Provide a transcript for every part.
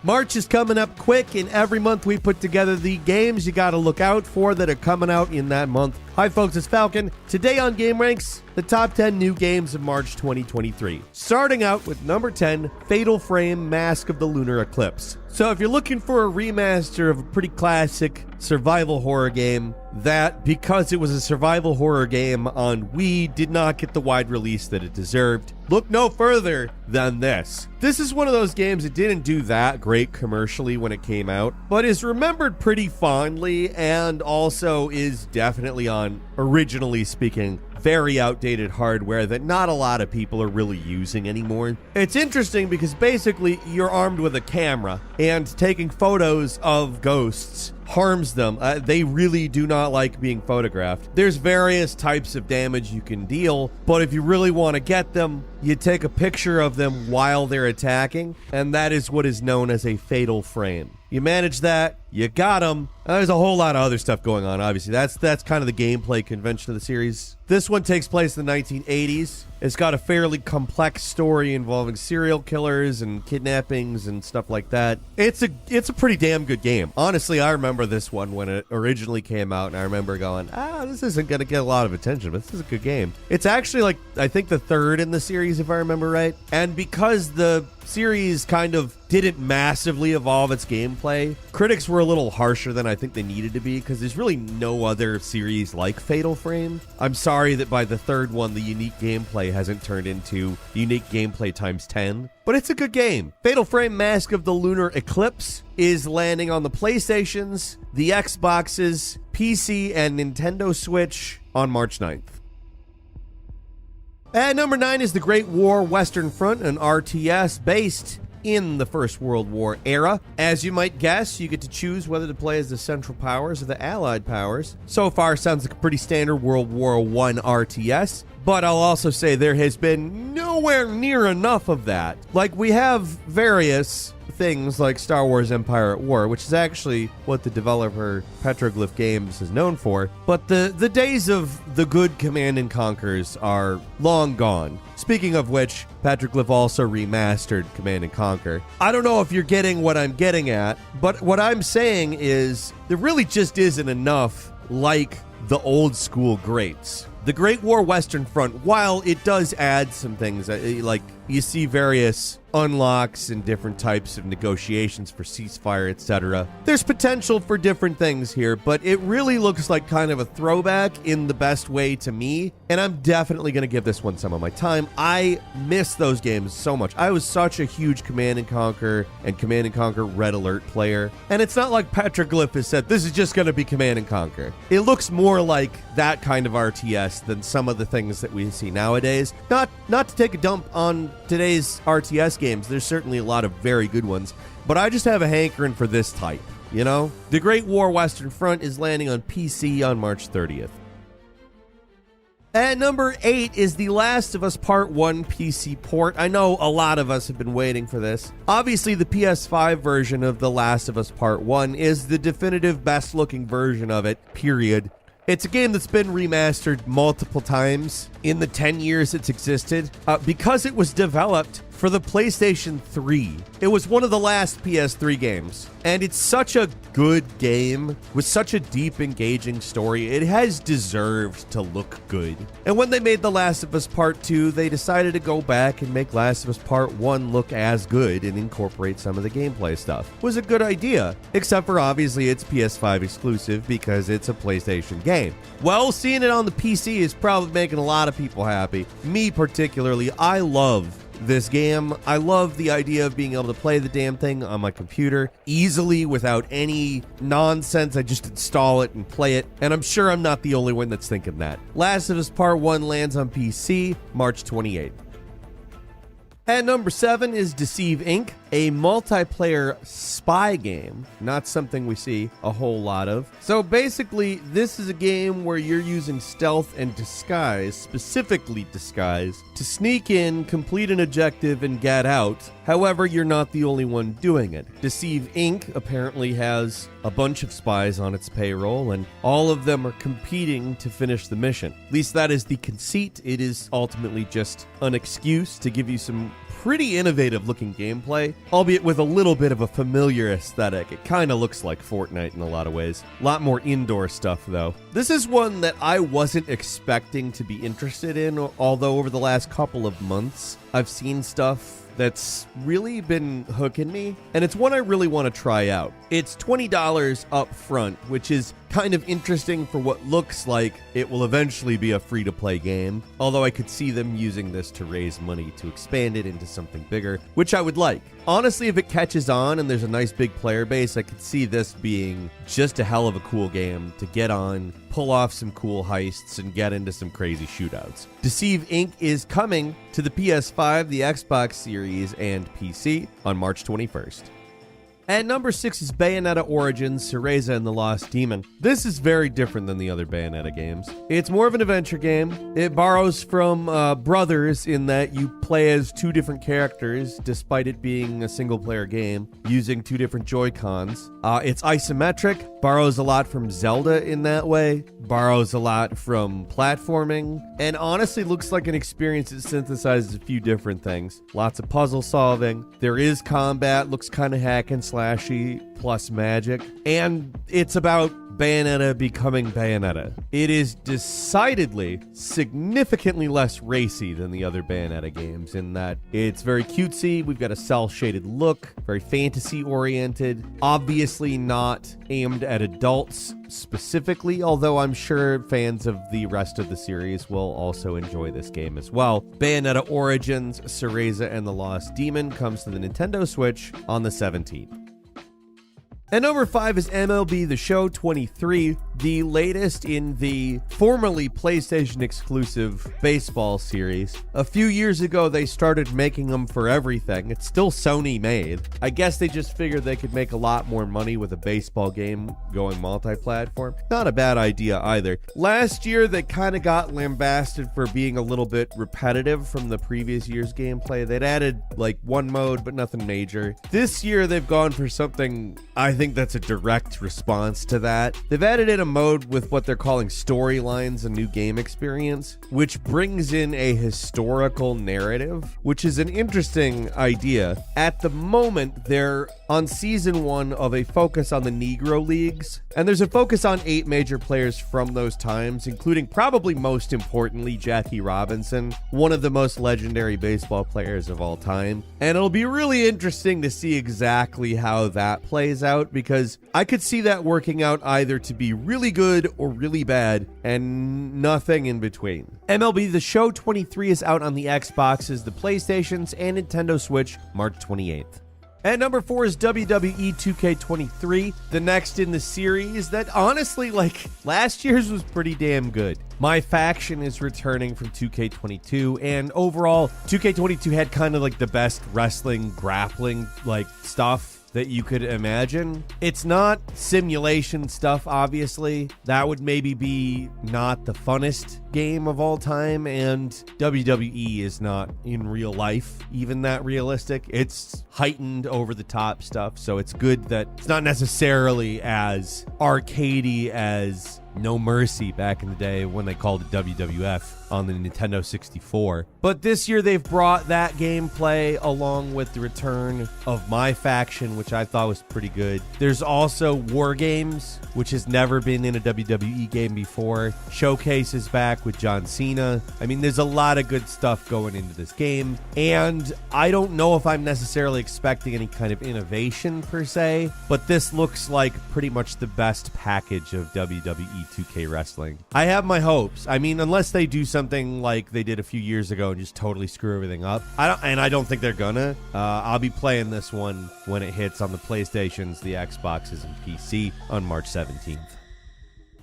March is coming up quick, and every month we put together the games you got to look out for that are coming out in that month. Hi folks, it's Falcon. Today on Game Ranks, the top 10 new games of March 2023. Starting out with number 10, Fatal Frame: Mask of the Lunar Eclipse. So if you're looking for a remaster of a pretty classic survival horror game that, because it was a survival horror game on Wii, did not get the wide release that it deserved, look no further than this. This is one of those games that didn't do that great commercially when it came out, but is remembered pretty fondly and also is definitely on, originally speaking, very outdated hardware that not a lot of people are really using anymore. It's interesting because basically you're armed with a camera and taking photos of ghosts harms them. They really do not like being photographed. There's various types of damage you can deal, but if you really want to get them, you take a picture of them while they're attacking, and that is what is known as a fatal frame. You manage that, you got them. There's a whole lot of other stuff going on, obviously. That's kind of the gameplay convention of the series. This one takes place in the 1980s. It's got a fairly complex story involving serial killers and kidnappings and stuff like that. It's a pretty damn good game. Honestly, I remember this one when it originally came out, and I remember going, this isn't going to get a lot of attention, but this is a good game. It's actually, like, I think the third in the series, if I remember right. And because the series kind of didn't massively evolve its gameplay, critics were a little harsher than I think they needed to be, because there's really no other series like Fatal Frame. I'm sorry that by the third one, the unique gameplay hasn't turned into unique gameplay times 10, but it's a good game. Fatal Frame: Mask of the Lunar Eclipse is landing on the PlayStations, the Xboxes, PC, and Nintendo Switch on March 9th. At number 9 is The Great War Western Front, an RTS based in the First World War era. As you might guess, you get to choose whether to play as the Central Powers or the Allied Powers. So far, sounds like a pretty standard World War I RTS, but I'll also say there has been nowhere near enough of that. Like, we have various things like Star Wars Empire at War, which is actually what the developer Petroglyph Games is known for, but the days of the good Command and Conquers are long gone. Speaking of which, Petroglyph also remastered Command and Conquer. I don't know if you're getting what I'm getting at, but what I'm saying is there really just isn't enough like the old school greats. The Great War Western Front, while it does add some things, like you see various unlocks and different types of negotiations for ceasefire, etc. There's potential for different things here, but it really looks like kind of a throwback in the best way to me, and I'm definitely going to give this one some of my time. I miss those games so much. I was such a huge Command & Conquer and Command & Conquer Red Alert player, and it's not like Petroglyph has said, this is just going to be Command & Conquer. It looks more like that kind of RTS than some of the things that we see nowadays. Not to take a dump on today's RTS games, there's certainly a lot of very good ones, but I just have a hankering for this type, you know? The Great War Western Front is landing on PC on March 30th. At number 8 is The Last of Us Part 1 PC port. I know a lot of us have been waiting for this. Obviously, the PS5 version of The Last of Us Part 1 is the definitive best-looking version of it, period. It's a game that's been remastered multiple times in the 10 years it's existed because it was developed for the PlayStation 3. It was one of the last PS3 games, and it's such a good game with such a deep, engaging story. It has deserved to look good. And when they made The Last of Us Part 2, they decided to go back and make Last of Us Part 1 look as good and incorporate some of the gameplay stuff. It was a good idea, except for obviously it's PS5 exclusive because it's a PlayStation game. Well, seeing it on the PC is probably making a lot of people happy. Me particularly, I love this game. I love the idea of being able to play the damn thing on my computer easily without any nonsense. I just install it and play it, and I'm sure I'm not the only one that's thinking that. Last of Us Part 1 lands on PC March 28th. At number 7 is Deceive Inc., a multiplayer spy game. Not something we see a whole lot of. So basically, this is a game where you're using stealth and disguise, specifically disguise, to sneak in, complete an objective, and get out. However, you're not the only one doing it. Deceive Inc. apparently has a bunch of spies on its payroll, and all of them are competing to finish the mission. At least that is the conceit. It is ultimately just an excuse to give you some pretty innovative looking gameplay, albeit with a little bit of a familiar aesthetic. It kind of looks like Fortnite in a lot of ways. A lot more indoor stuff though. This is one that I wasn't expecting to be interested in, although over the last couple of months I've seen stuff that's really been hooking me, and it's one I really want to try out. It's $20 up front, which is kind of interesting for what looks like it will eventually be a free-to-play game, although I could see them using this to raise money to expand it into something bigger, which I would like. Honestly, if it catches on and there's a nice big player base, I could see this being just a hell of a cool game to get on, pull off some cool heists, and get into some crazy shootouts. Deceive Inc. is coming to the PS5, the Xbox Series, and PC on March 21st. At number 6 is Bayonetta Origins, Cereza and the Lost Demon. This is very different than the other Bayonetta games. It's more of an adventure game. It borrows from Brothers in that you play as two different characters, despite it being a single-player game, using two different Joy-Cons. It's isometric, borrows a lot from Zelda in that way, borrows a lot from platforming, and honestly looks like an experience that synthesizes a few different things. Lots of puzzle solving. There is combat, looks kind of hack and slashy, plus magic, and it's about Bayonetta becoming Bayonetta. It is decidedly significantly less racy than the other Bayonetta games in that it's very cutesy. We've got a cel-shaded look, very fantasy-oriented, obviously not aimed at adults specifically, although I'm sure fans of the rest of the series will also enjoy this game as well. Bayonetta Origins, Cereza and the Lost Demon comes to the Nintendo Switch on the 17th. At number 5 is MLB The Show 23, the latest in the formerly PlayStation exclusive baseball series. A few years ago, they started making them for everything. It's still Sony made. I guess they just figured they could make a lot more money with a baseball game going multi-platform. Not a bad idea either. Last year, they kind of got lambasted for being a little bit repetitive from the previous year's gameplay. They'd added like one mode, but nothing major. This year, they've gone for something I think that's a direct response to that. They've added in a mode with what they're calling storylines, a new game experience, which brings in a historical narrative, which is an interesting idea. At the moment, they're on season 1 of a focus on the Negro Leagues, and there's a focus on 8 major players from those times, including probably most importantly Jackie Robinson, one of the most legendary baseball players of all time. And it'll be really interesting to see exactly how that plays out, because I could see that working out either to be really good or really bad, and nothing in between. MLB The Show 23 is out on the Xboxes, the PlayStations, and Nintendo Switch March 28th. At number 4 is WWE 2K23, the next in the series that honestly, like, last year's was pretty damn good. My Faction is returning from 2K22, and overall, 2K22 had kind of like the best wrestling, grappling, like, stuff that you could imagine. It's not simulation stuff, obviously. That would maybe be not the funnest game of all time, and WWE is not in real life even that realistic. It's heightened over the top stuff, so it's good that it's not necessarily as arcadey as No Mercy back in the day when they called it WWF on the Nintendo 64. But this year they've brought that gameplay along with the return of My Faction, which I thought was pretty good. There's also War Games, which has never been in a WWE game before. Showcase is back with John Cena. I mean, there's a lot of good stuff going into this game, and I don't know if I'm necessarily expecting any kind of innovation per se, but this looks like pretty much the best package of WWE 2K wrestling. I have my hopes. I mean, unless they do something like they did a few years ago and just totally screw everything up. I don't think they're gonna. I'll be playing this one when it hits on the PlayStations, the Xboxes, and PC on March 17th.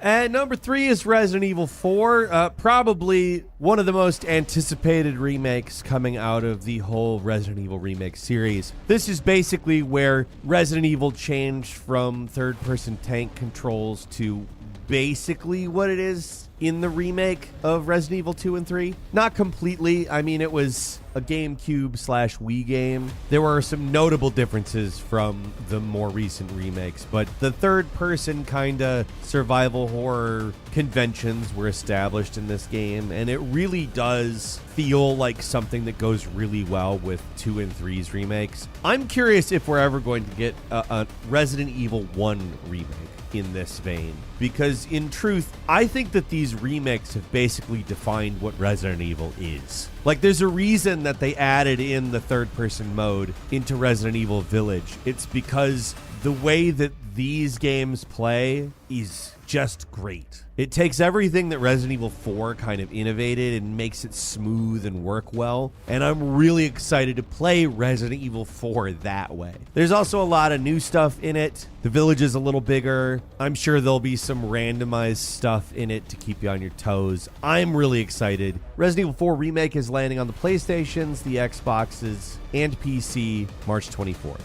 At number 3 is Resident Evil 4, probably one of the most anticipated remakes coming out of the whole Resident Evil remake series. This is basically where Resident Evil changed from third-person tank controls to basically what it is in the remake of Resident Evil 2 and 3. Not completely. I mean, it was a GameCube/Wii game. There were some notable differences from the more recent remakes, but the third-person kind of survival horror conventions were established in this game, and it really does feel like something that goes really well with 2 and 3's remakes. I'm curious if we're ever going to get a Resident Evil 1 remake in this vein, because in truth, I think that these remakes have basically defined what Resident Evil is. Like, there's a reason that they added in the third-person mode into Resident Evil Village. It's because the way that these games play is just great. It takes everything that Resident Evil 4 kind of innovated and makes it smooth and work well, and I'm really excited to play Resident Evil 4 that way. There's also a lot of new stuff in it. The village is a little bigger. I'm sure there'll be some randomized stuff in it to keep you on your toes. I'm really excited. Resident Evil 4 Remake is landing on the PlayStations, the Xboxes, and PC March 24th.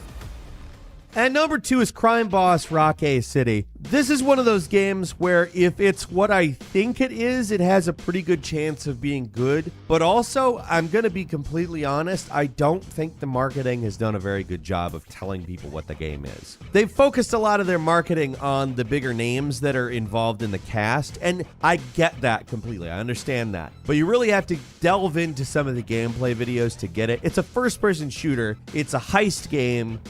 And number 2 is Crime Boss Rockay City. This is one of those games where if it's what I think it is, it has a pretty good chance of being good. But also, I'm going to be completely honest, I don't think the marketing has done a very good job of telling people what the game is. They've focused a lot of their marketing on the bigger names that are involved in the cast, and I get that completely. I understand that. But you really have to delve into some of the gameplay videos to get it. It's a first-person shooter. It's a heist game.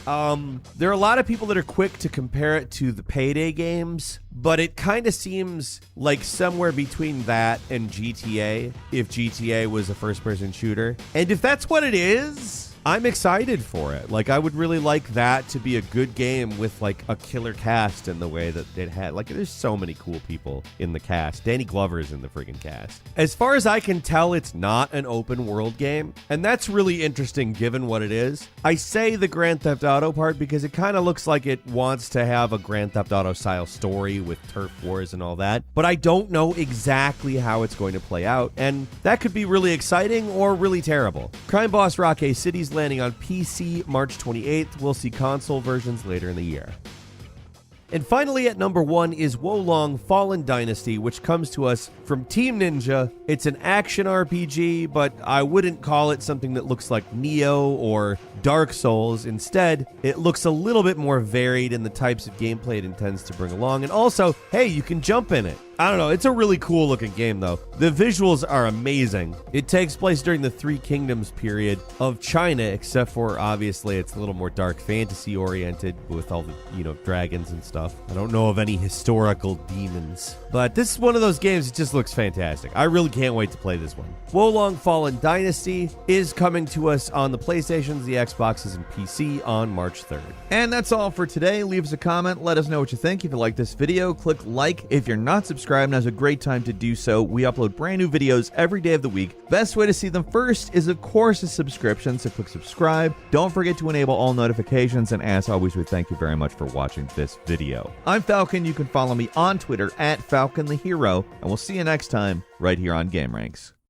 There are a lot of people that are quick to compare it to the Payday games, but it kind of seems like somewhere between that and GTA, if GTA was a first-person shooter. And if that's what it is, I'm excited for it. Like, I would really like that to be a good game with, like, a killer cast in the way that it had. Like, there's so many cool people in the cast. Danny Glover's in the friggin' cast. As far as I can tell, it's not an open world game, and that's really interesting given what it is. I say the Grand Theft Auto part because it kind of looks like it wants to have a Grand Theft Auto style story with turf wars and all that, but I don't know exactly how it's going to play out, and that could be really exciting or really terrible. Crime Boss Rockay City's landing on PC March 28th. We'll see console versions later in the year. And finally at number 1 is Wolong Fallen Dynasty, which comes to us from Team Ninja. It's an action RPG, but I wouldn't call it something that looks like Nioh or Dark Souls. Instead, it looks a little bit more varied in the types of gameplay it intends to bring along. And also, hey, you can jump in it. I don't know, it's a really cool looking game though. The visuals are amazing. It takes place during the Three Kingdoms period of China, except for obviously it's a little more dark fantasy oriented with all the, dragons and stuff. I don't know of any historical demons, but this is one of those games that just looks fantastic. I really can't wait to play this one. Wolong Fallen Dynasty is coming to us on the PlayStations, the Xboxes, and PC on March 3rd. And that's all for today. Leave us a comment. Let us know what you think. If you like this video, click like. If you're not subscribed, now's a great time to do so. We upload brand new videos every day of the week. Best way to see them first is, of course, a subscription, so click subscribe. Don't forget to enable all notifications, and as always, we thank you very much for watching this video. I'm Falcon. You can follow me on Twitter at FalconTheHero, and we'll see you next time right here on GameRanks.